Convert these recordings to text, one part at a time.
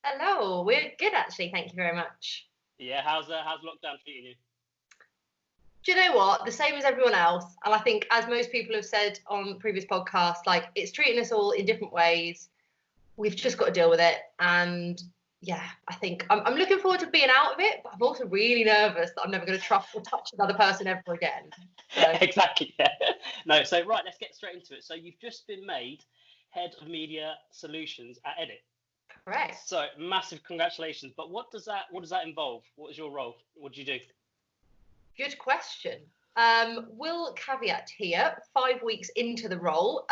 Hello, we're good actually. Thank you very much. Yeah, how's lockdown treating you? Do you know what? The same as everyone else. And I think, as most people have said on previous podcasts, like it's treating us all in different ways. We've just got to deal with it. And yeah, I think I'm looking forward to being out of it, but I'm also really nervous that I'm never going to trust or touch another person ever again. So. Exactly. Yeah. No. So right, let's get straight into it. So you've just been made head of media solutions at Edit. Correct. So massive congratulations. But what does that involve? What is your role? What do you do? Good question. Will caveat here, 5 weeks into the role.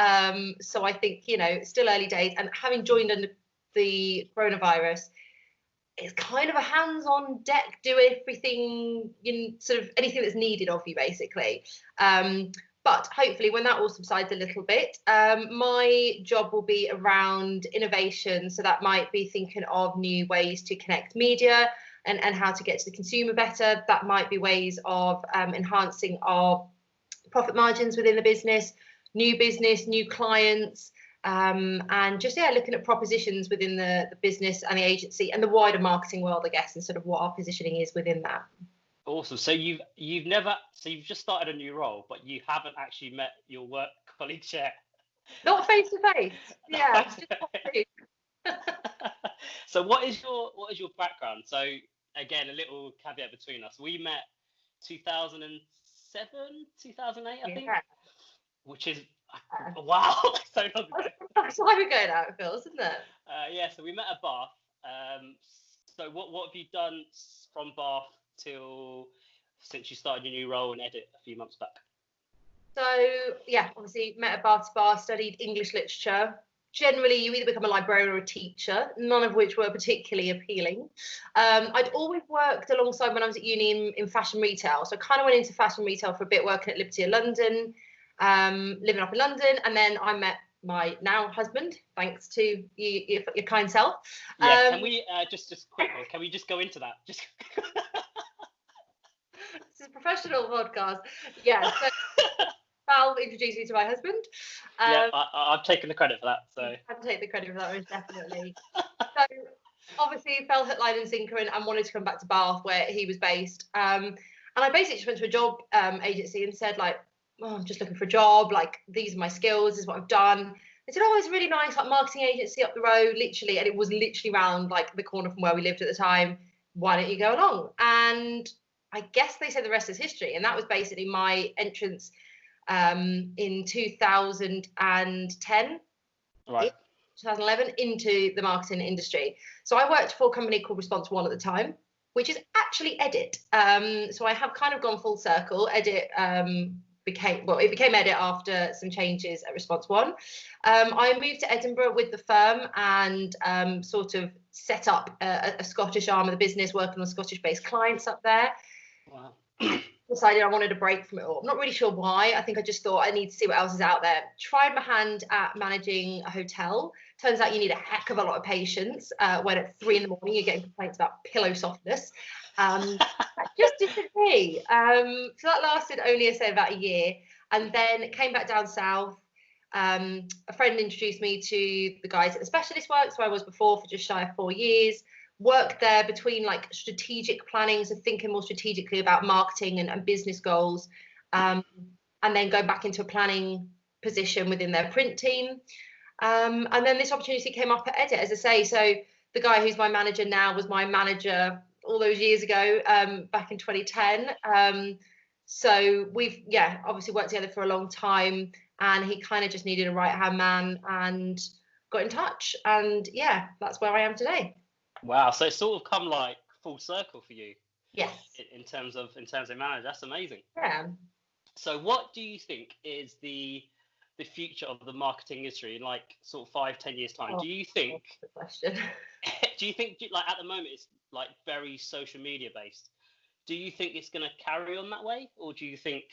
So I think, still early days, and having joined under the coronavirus, it's kind of a hands-on deck, do everything, sort of anything that's needed of you, basically. But hopefully when that all subsides a little bit, my job will be around innovation. So that might be thinking of new ways to connect media and how to get to the consumer better. That might be ways of enhancing our profit margins within the business, new clients, and just looking at propositions within the business and the agency and the wider marketing world, I guess, and sort of what our positioning is within that. Awesome. So you've just started a new role, but you haven't actually met your work colleagues yet. Not face to face. Yeah. So what is your background? So again, a little caveat between us. We met 2007, 2008, I think, which is wow, so long ago. That's time ago now, it feels, isn't it? Yeah. So we met at Bath. So what have you done from Bath since you started your new role in Edit a few months back? So yeah, obviously met at Bath Spa, studied English literature. Generally, you either become a librarian or a teacher, none of which were particularly appealing. I'd always worked alongside when I was at uni in fashion retail. So I kind of went into fashion retail for a bit, working at Liberty of London, living up in London. And then I met my now husband, thanks to your kind self. Yeah, can we just quickly, can we just go into that? Just This is a professional podcast. Yeah, so Val introduced me to my husband. Yeah, I've taken the credit for that. So I can take the credit for that, most definitely. So obviously fell hook, line and sinker and wanted to come back to Bath where he was based. And I basically just went to a job agency and said, like, oh, I'm just looking for a job. Like, these are my skills. This is what I've done. They said, oh, it's really nice, like marketing agency up the road, literally. And it was literally around like the corner from where we lived at the time. Why don't you go along? And I guess they said the rest is history. And that was basically my entrance in 2010, right, 2011, into the marketing industry. So I worked for a company called Response One at the time, which is actually Edit. So I have kind of gone full circle. Edit became Edit after some changes at Response One. I moved to Edinburgh with the firm and sort of set up a Scottish arm of the business, working on Scottish-based clients up there. Wow. Decided I wanted a break from it all. I'm not really sure why. I think I just thought I need to see what else is out there. Tried my hand at managing a hotel. Turns out you need a heck of a lot of patience when at 3 a.m. you're getting complaints about pillow softness. That just didn't me. So that lasted only, I say, about a year. And then came back down south. A friend introduced me to the guys at the specialist works where I was before for just shy of 4 years. Worked there between like strategic planning, so thinking more strategically about marketing and business goals, and then go back into a planning position within their print team. And then this opportunity came up at Edit, as I say. So the guy who's my manager now was my manager all those years ago, back in 2010. So we've, obviously worked together for a long time, and he kind of just needed a right-hand man and got in touch. And yeah, that's where I am today. Wow, so it's sort of come like full circle for you. Yes. In terms of manager, that's amazing. Yeah. So what do you think is the future of the marketing industry in like sort of 5-10 years time? Do you think? That's the question. Do you think, like at the moment it's like very social media based? Do you think it's going to carry on that way, or do you think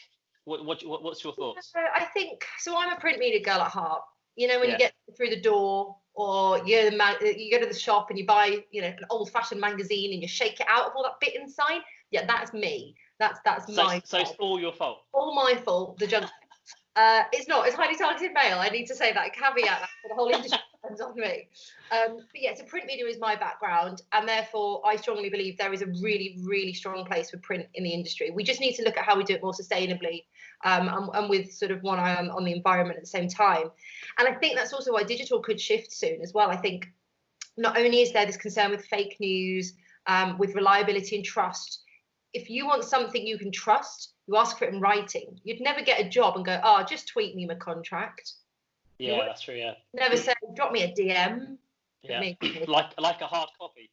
what's your thoughts? I think so. I'm a print media girl at heart. You know, when you get through the door, or you go to the shop and you buy, an old-fashioned magazine and you shake it out of all that bit inside. Yeah, that's me. That's my. So it's all your fault. All my fault. The junk. It's not. It's highly targeted mail. I need to say that caveat that for the whole industry. depends on me. But yeah, so print media is my background, and therefore I strongly believe there is a really, really strong place for print in the industry. We just need to look at how we do it more sustainably, and with sort of one eye on the environment at the same time. And I think that's also why digital could shift soon as well. I think not only is there this concern with fake news, with reliability and trust. If you want something you can trust, you ask for it in writing. You'd never get a job and go, oh, just tweet me my contract. Yeah, that's true. Yeah. Never say, drop me a DM. Yeah. like a hard copy.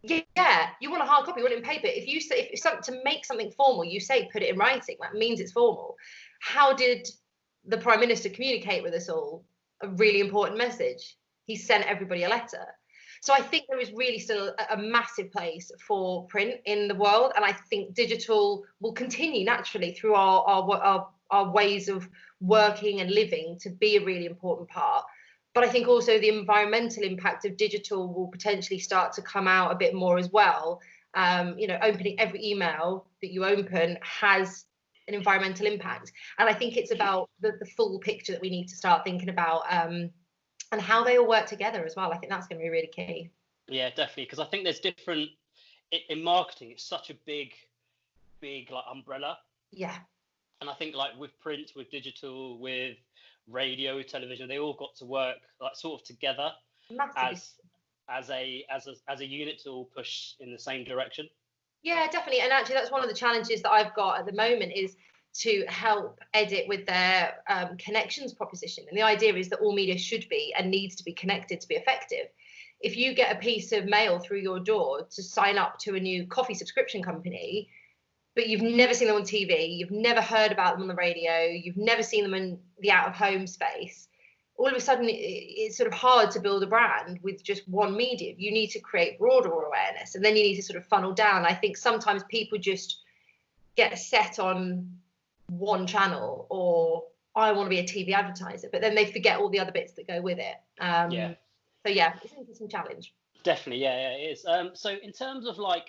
Yeah, you want a hard copy, you want it in paper. If you say, if something to make something formal, you say put it in writing. That means it's formal. How did the Prime Minister communicate with us all? A really important message. He sent everybody a letter. So I think there is really still a massive place for print in the world, and I think digital will continue naturally through our ways of working and living to be a really important part. But I think also the environmental impact of digital will potentially start to come out a bit more as well. Opening every email that you open has an environmental impact, and I think it's about the full picture that we need to start thinking about. And how they all work together as well. I think that's going to be really key. Yeah, definitely. Because I think there's different in marketing. It's such a big like umbrella. Yeah. And I think like with print, with digital, with radio, television, they all got to work like sort of together as a unit to all push in the same direction. Yeah, definitely. And actually, that's one of the challenges that I've got at the moment is to help Edit with their connections proposition. And the idea is that all media should be and needs to be connected to be effective. If you get a piece of mail through your door to sign up to a new coffee subscription company, but you've never seen them on TV, you've never heard about them on the radio, you've never seen them in the out-of-home space, all of a sudden it's sort of hard to build a brand with just one medium. You need to create broader awareness, and then you need to sort of funnel down. I think sometimes people just get set on one channel, or I want to be a TV advertiser, but then they forget all the other bits that go with it. So yeah, it's an interesting challenge. Definitely, yeah, it is. So in terms of like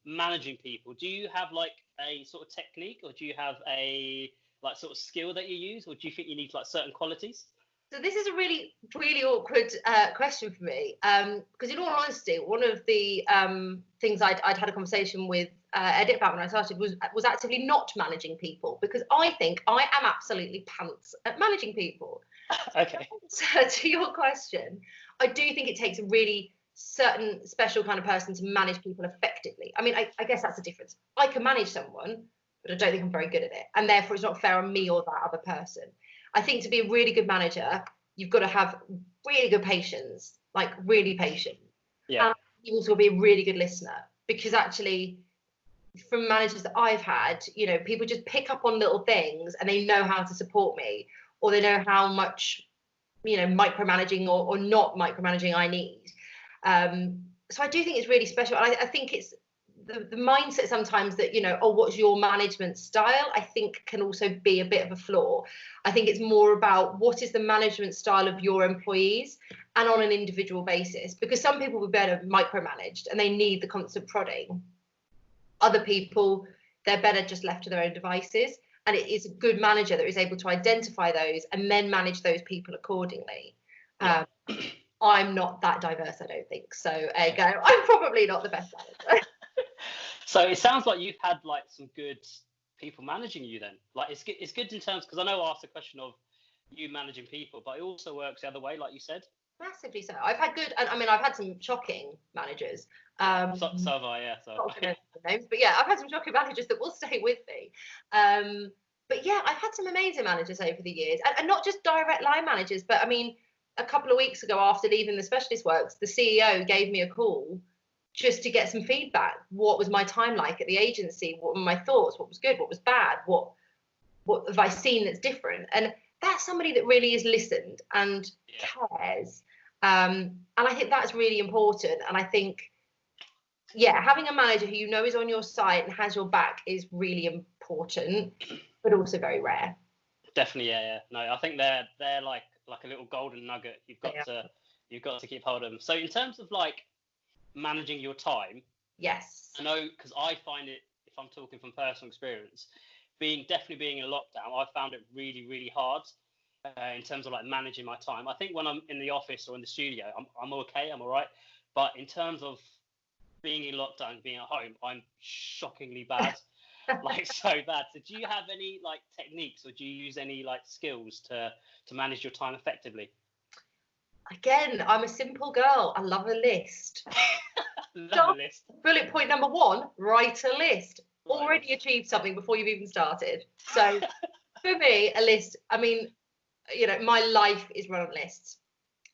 managing people, do you have like a sort of technique, or do you have a like sort of skill that you use, or do you think you need like certain qualities? So this is a really, really awkward question for me, because in all honesty, one of the things I'd had a conversation with Edit about when I started was actively not managing people, because I think I am absolutely pants at managing people. Okay. So to your question, I do think it takes a really certain special kind of person to manage people effectively. I mean, I guess that's the difference. I can manage someone, but I don't think I'm very good at it, and therefore it's not fair on me or that other person. I think to be a really good manager, you've got to have really good patience, like really patient. Yeah. And you've also got to be a really good listener, because actually, from managers that I've had, people just pick up on little things and they know how to support me, or they know how much, micromanaging or not micromanaging I need. So I do think it's really special. I think it's the mindset sometimes that, what's your management style, I think can also be a bit of a flaw. I think it's more about what is the management style of your employees, and on an individual basis, because some people will be better micromanaged and they need the constant prodding. Other people, they're better just left to their own devices. And it is a good manager that is able to identify those and then manage those people accordingly. Yeah. I'm not that diverse, I don't think. So I'm probably not the best manager. So it sounds like you've had like some good people managing you then. Like it's good in terms, because I know I asked the question of you managing people, but it also works the other way, like you said. Massively so. I've had good, and I mean, I've had some shocking managers. So have I, yeah. So not gonna know the names, but yeah, I've had some shocking managers that will stay with me. But yeah, I've had some amazing managers over the years, and not just direct line managers, but I mean, a couple of weeks ago after leaving the specialist works, the CEO gave me a call just to get some feedback. What was my time like at the agency? What were my thoughts? What was good? What was bad? What have I seen that's different? And that's somebody that really is listened and cares. And I think that's really important. And I think, having a manager who is on your side and has your back is really important, but also very rare. Definitely, yeah. No, I think they're like a little golden nugget. You've got to keep hold of them. So in terms of like managing your time, yes, I know, because I find it, if I'm talking from personal experience, being in a lockdown, I found it really, really hard. in terms of like managing my time. I think when I'm in the office or in the studio, I'm okay, I'm all right. But in terms of being in lockdown, being at home, I'm shockingly bad, like so bad. So do you have any like techniques, or do you use any like skills to manage your time effectively? Again, I'm a simple girl. I love a list. Love a list. Bullet point number 1, write a list. Right. Already achieved something before you've even started. So for me, a list, I mean, you know, my life is run on lists.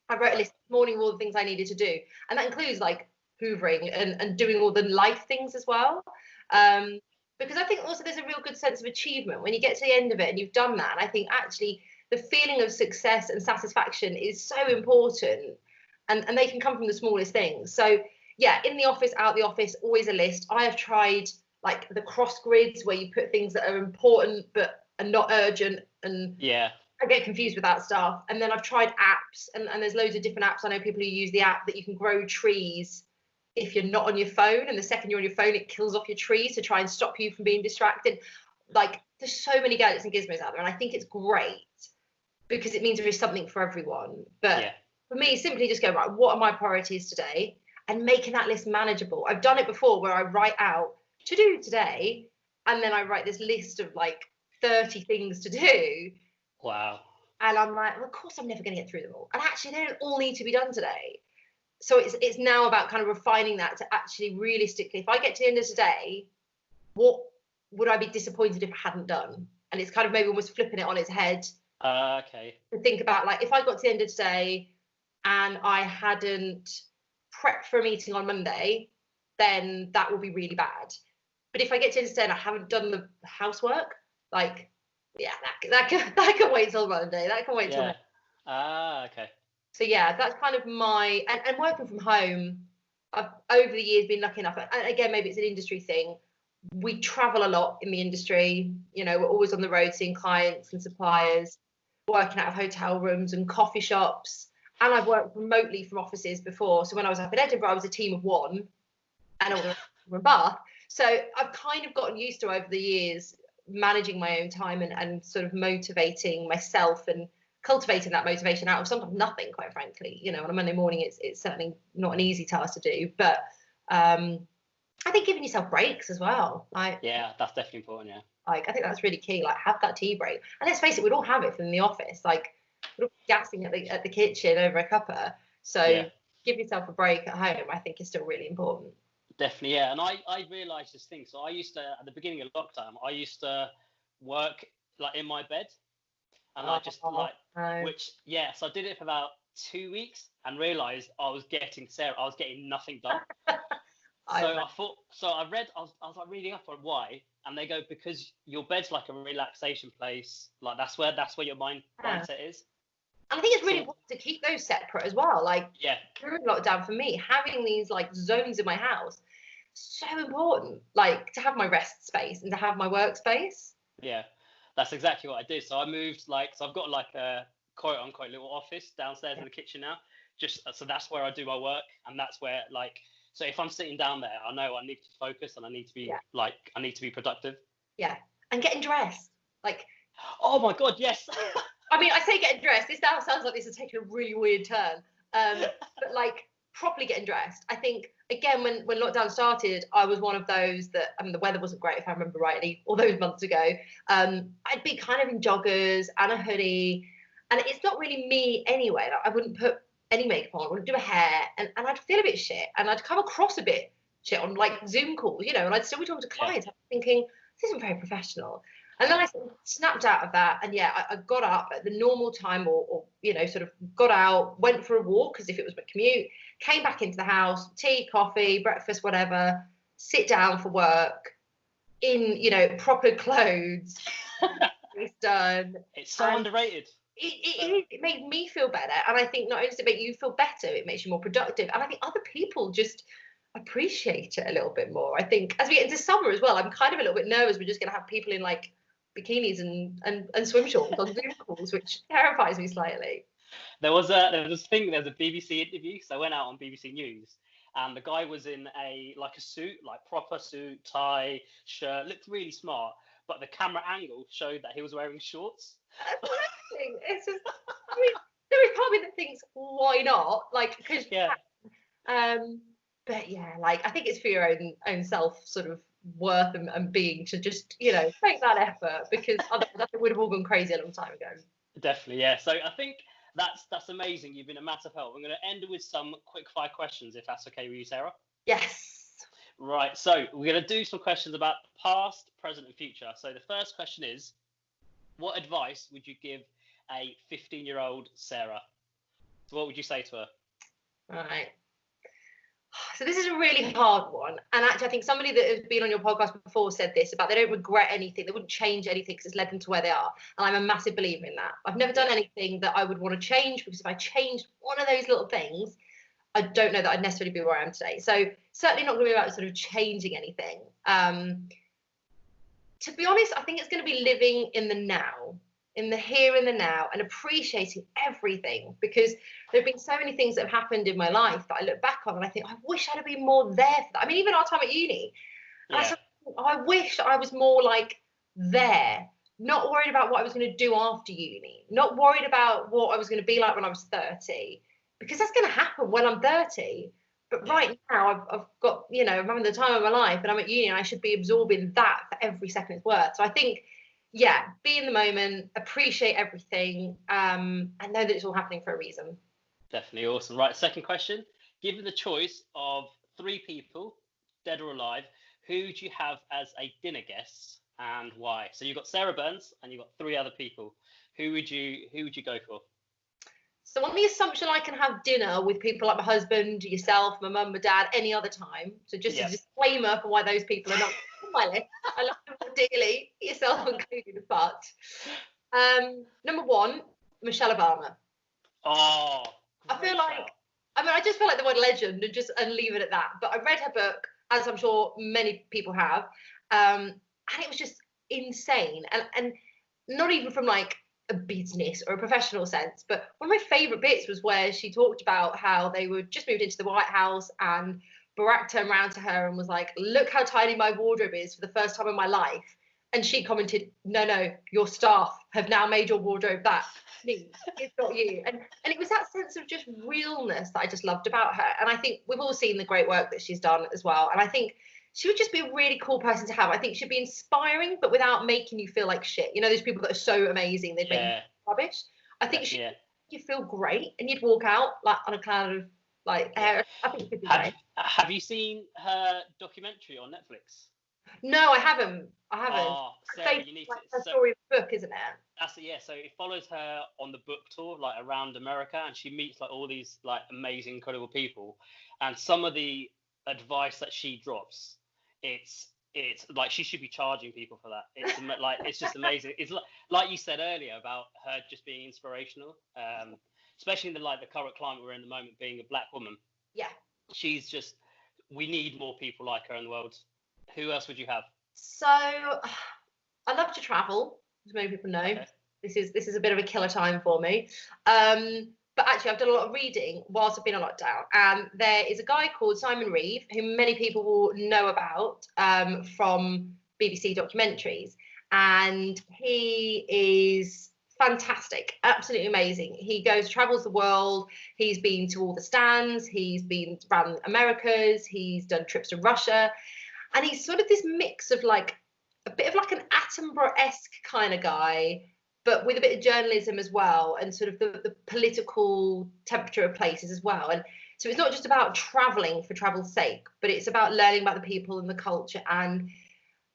I wrote a list this morning of all the things I needed to do. And that includes like hoovering and doing all the life things as well. Because I think also there's a real good sense of achievement when you get to the end of it and you've done that. And I think actually the feeling of success and satisfaction is so important. And they can come from the smallest things. So yeah, in the office, out the office, always a list. I have tried like the cross grids where you put things that are important but are not urgent, and Yeah. I get confused with that stuff. And then I've tried apps, and there's loads of different apps. I know people who use the app that you can grow trees if you're not on your phone, and the second you're on your phone, it kills off your trees to try and stop you from being distracted. Like, there's so many gadgets and gizmos out there, and I think it's great because it means there is something for everyone. But for me, simply just go, right, what are my priorities today? And making that list manageable. I've done it before where I write out to do today, and then I write this list of like 30 things to do. Wow. And I'm like, well, of course I'm never going to get through them all. And actually, they don't all need to be done today. So it's now about kind of refining that to actually realistically, if I get to the end of today, what would I be disappointed if I hadn't done? And it's kind of maybe almost flipping it on its head. Okay. To think about, like, if I got to the end of today and I hadn't prepped for a meeting on Monday, then that will be really bad. But if I get to the end of today and I haven't done the housework, like, yeah, that can wait till Monday. That can wait till Monday. Okay. So yeah, that's kind of my and working from home. I've over the years been lucky enough, and again, maybe it's an industry thing. We travel a lot in the industry. You know, we're always on the road seeing clients and suppliers, working out of hotel rooms and coffee shops. And I've worked remotely from offices before. So when I was up in Edinburgh, I was a team of 1, and all the rest were in Bath. So I've kind of gotten used to over the years managing my own time and sort of motivating myself and cultivating that motivation out of sometimes nothing, quite frankly. You know, on a Monday morning, it's certainly not an easy task to do, but I think giving yourself breaks as well. Yeah, that's definitely important. Yeah. Like, I think that's really key. Like, have that tea break. And let's face it, we'd all have it from the office. Like, we're all gassing at the kitchen over a cuppa. So give yourself a break at home, I think, is still really important. Definitely, yeah. And I realised this thing. So I used to, at the beginning of lockdown, I used to work like in my bed. And I just like, which, yeah, so I did it for about 2 weeks and realised I was getting nothing done. I was like reading up on why, and they go, because your bed's like a relaxation place, like that's where your mindset is. And I think it's really important to keep those separate as well. Like, during lockdown, for me, having these like zones in my house, so important. Like, to have my rest space and to have my workspace. Yeah, that's exactly what I did. So I moved so I've got like a quote unquote little office downstairs in the kitchen now. So that's where I do my work, and that's where so if I'm sitting down there, I know I need to focus and I need to be I need to be productive. Yeah, and getting dressed. Like, oh my God, yes. I mean, I say getting dressed. This now sounds like this is taking a really weird turn. But like, properly getting dressed. I think, again, when lockdown started, I was one of those that, I mean, the weather wasn't great, if I remember rightly, all those months ago. I'd be kind of in joggers and a hoodie, and it's not really me anyway. Like, I wouldn't put any makeup on, I wouldn't do a hair, and I'd feel a bit shit, and I'd come across a bit shit on like Zoom calls, you know, and I'd still be talking to clients. I'm thinking, this isn't very professional. And then I sort of snapped out of that, and I got up at the normal time, or you know, sort of got out, went for a walk as if it was my commute, came back into the house, tea, coffee, breakfast, whatever, sit down for work in, you know, proper clothes. It's done. It's so underrated. It made me feel better, and I think not only does it make you feel better, it makes you more productive, and I think other people just appreciate it a little bit more. I think as we get into summer as well, I'm kind of a little bit nervous we're just going to have people in like bikinis and swim shorts on Zoom calls, which terrifies me slightly. There was a BBC interview, so I went out on BBC News, and the guy was in a suit, like proper suit, tie, shirt, looked really smart, but the camera angle showed that he was wearing shorts. It's just, I mean, there is part of me that thinks, why not? Like, because Yeah. but yeah, like I think it's for your own self sort of worth and being to just, make that effort, because otherwise I think we'd have all gone crazy a long time ago. Definitely, yeah. So I think that's amazing. You've been a massive help. I'm going to end with some quick fire questions, if that's okay with you, Sarah. Yes. Right. So we're going to do some questions about past, present, and future. So the first question is, what advice would you give a 15-year-old Sarah? So what would you say to her? Right. So this is a really hard one. And actually, I think somebody that has been on your podcast before said this about they don't regret anything. They wouldn't change anything because it's led them to where they are. And I'm a massive believer in that. I've never done anything that I would want to change, because if I changed one of those little things, I don't know that I'd necessarily be where I am today. So certainly not going to be about sort of changing anything. To be honest, I think it's going to be living in the now, in the here and the now, and appreciating everything, because there have been so many things that have happened in my life that I look back on and I think, I wish I'd have been more there for that. I mean, even our time at uni, I wish I was more like there, not worried about what I was going to do after uni, not worried about what I was going to be like when I was 30, because that's going to happen when I'm 30. But right now, I've got, I'm having the time of my life, and I'm at uni, and I should be absorbing that for every second it's worth. So I think, be in the moment, appreciate everything, and know that it's all happening for a reason. Definitely awesome. Right, second question. Given the choice of 3 people, dead or alive, who do you have as a dinner guest and why? So you've got Sarah Burns and you've got 3 other people. Who would you go for? So on the assumption I can have dinner with people like my husband, yourself, my mum, my dad, any other time. So just a disclaimer for why those people are not on my list. I love them dearly, yourself included, but number 1, Michelle Obama. Oh, I feel like, I just feel like the word legend, and leave it at that. But I read her book, as I'm sure many people have, and it was just insane. And not even from like a business or a professional sense, but one of my favorite bits was where she talked about how they were just moved into the White House, and Barack turned around to her and was like, look how tiny my wardrobe is for the first time in my life. And she commented, no, your staff have now made your wardrobe that neat. It's not you. And it was that sense of just realness that I just loved about her. And I think we've all seen the great work that she's done as well. And I think she would just be a really cool person to have. I think she'd be inspiring, but without making you feel like shit. You know, those people that are so amazing, they make you rubbish. I think she'd make you feel great, and you'd walk out like on a cloud of like air. I think it could be great. Have you seen her documentary on Netflix? No, I haven't. Oh, Sarah, you need like to. Her story of the book, isn't it? That's it. Yeah. So it follows her on the book tour, like around America, and she meets like all these like amazing, incredible people, and some of the advice that she drops, it's like she should be charging people for that. It's like it's just amazing. It's like you said earlier about her just being inspirational, especially in the current climate we're in the moment, being a black woman. Yeah. She's just. We need more people like her in the world. Who else would you have? So I love to travel, as many people know. Okay. This is a bit of a killer time for me. But actually, I've done a lot of reading whilst I've been on lockdown. And there is a guy called Simon Reeve, who many people will know about from BBC documentaries. And he is fantastic, absolutely amazing. He travels the world. He's been to all the stands. He's been around Americas. He's done trips to Russia. And he's sort of this mix of like a bit of like an Attenborough-esque kind of guy, but with a bit of journalism as well, and sort of the political temperature of places as well. And so it's not just about traveling for travel's sake, but it's about learning about the people and the culture. And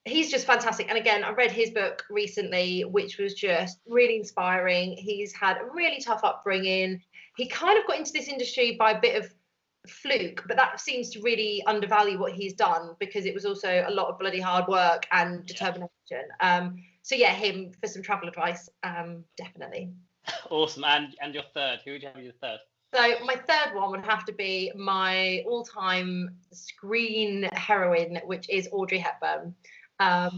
he's just fantastic. And again, I read his book recently, which was just really inspiring. He's had a really tough upbringing. He kind of got into this industry by a bit of fluke, but that seems to really undervalue what he's done, because it was also a lot of bloody hard work and determination. So yeah, him for some travel advice, definitely. Awesome. And your third, who would you have as your third? So my third one would have to be my all-time screen heroine, which is Audrey Hepburn. I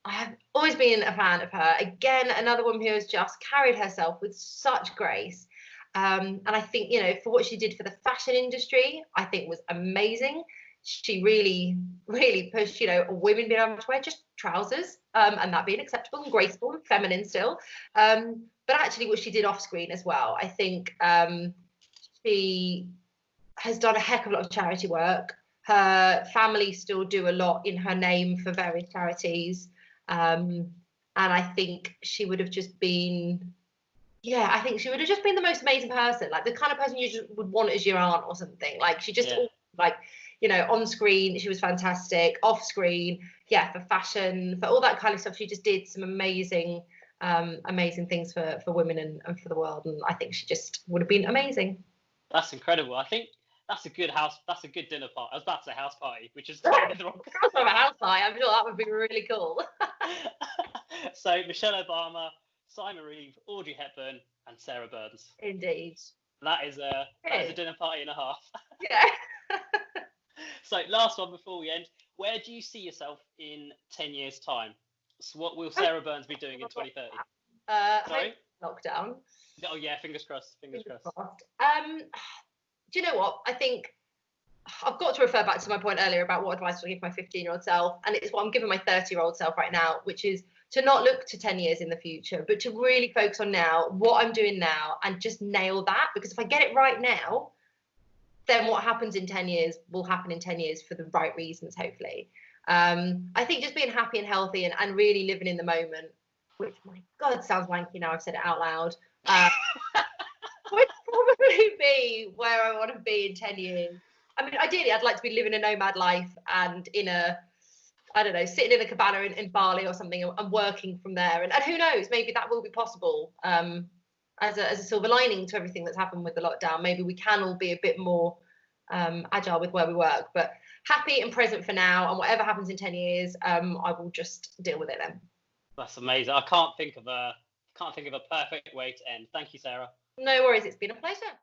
have always been a fan of her. Again, another woman who has just carried herself with such grace. And I think, for what she did for the fashion industry, I think was amazing. She really, really pushed, women being able to wear just trousers, and that being acceptable and graceful and feminine still. but actually what she did off screen as well. I think she has done a heck of a lot of charity work. Her family still do a lot in her name for various charities. And I think she would have just been, yeah, I think she would have just been the most amazing person, like the kind of person you just would want as your aunt or something. Like she just, like, you know, on screen, she was fantastic. Off screen, yeah, for fashion, for all that kind of stuff, she just did some amazing, amazing things for women and for the world. And I think she just would have been amazing. That's incredible. I think that's a good dinner party. I was about to say house party, which is totally the wrong. That's not a house party. I'm sure that would be really cool. So Michelle Obama, Simon Reeve, Audrey Hepburn, and Sarah Burns. Indeed. That is a dinner party and a half. Yeah. So last one before we end, where do you see yourself in 10 years' time? So what will Sarah Burns be doing in 2030? Sorry? Lockdown. Oh yeah, fingers crossed. Fingers crossed. Do you know what? I think I've got to refer back to my point earlier about what advice I give my 15-year-old self, and it's what I'm giving my 30-year-old self right now, which is to not look to 10 years in the future, but to really focus on now, what I'm doing now, and just nail that. Because if I get it right now, then what happens in 10 years will happen in 10 years for the right reasons, hopefully. I think just being happy and healthy and really living in the moment, which, my God, sounds wanky now I've said it out loud, would probably be where I want to be in 10 years. I mean, ideally, I'd like to be living a nomad life and in a, I don't know, sitting in a cabana in Bali or something and working from there. And who knows, maybe that will be possible as a silver lining to everything that's happened with the lockdown. Maybe we can all be a bit more agile with where we work. But happy and present for now, and whatever happens in 10 years, I will just deal with it then. That's amazing. I can't think of a perfect way to end. Thank you, Sarah. No worries. It's been a pleasure.